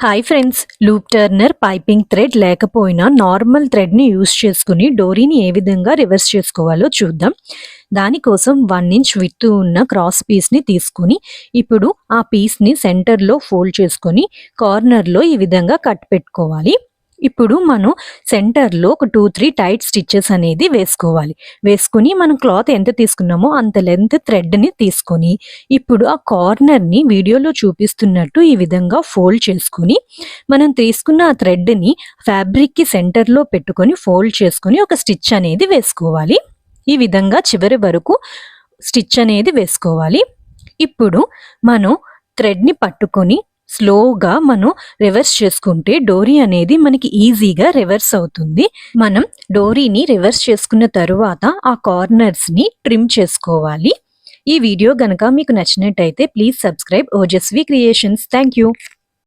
Hi friends, loop Turner piping thread లేకపోయినా normal థ్రెడ్ని use చేసుకుని డోరీని ఏ విధంగా రివర్స్ చేసుకోవాలో చూద్దాం. దానికోసం 1 ఇంచ్ విడ్త్ ఉన్న క్రాస్ పీస్ని తీసుకుని ఇప్పుడు ఆ పీస్ని సెంటర్లో ఫోల్డ్ చేసుకొని కార్నర్లో ఈ విధంగా కట్ పెట్టుకోవాలి. ఇప్పుడు మనం సెంటర్లో ఒక 2-3 టైట్ స్టిచ్చెస్ అనేది వేసుకుని మనం క్లాత్ ఎంత తీసుకున్నామో అంత లెంత్ థ్రెడ్ని తీసుకొని ఇప్పుడు ఆ కార్నర్ని వీడియోలో చూపిస్తున్నట్టు ఈ విధంగా ఫోల్డ్ చేసుకుని మనం తీసుకున్న ఆ థ్రెడ్ని ఫ్యాబ్రిక్కి సెంటర్లో పెట్టుకొని ఫోల్డ్ చేసుకొని ఒక స్టిచ్ అనేది వేసుకోవాలి. ఈ విధంగా చివరి వరకు స్టిచ్ అనేది వేసుకోవాలి. ఇప్పుడు మనం థ్రెడ్ని పట్టుకొని స్లోగా మనం రివర్స్ చేసుకుంటే డోరీ అనేది మనకి ఈజీగా రివర్స్ అవుతుంది. మనం డోరీని రివర్స్ చేసుకున్న తరువాత ఆ కార్నర్స్ని ట్రిమ్ చేసుకోవాలి. ఈ వీడియో గనక మీకు నచ్చినట్టయితే please subscribe Ojaswi creations. Thank you.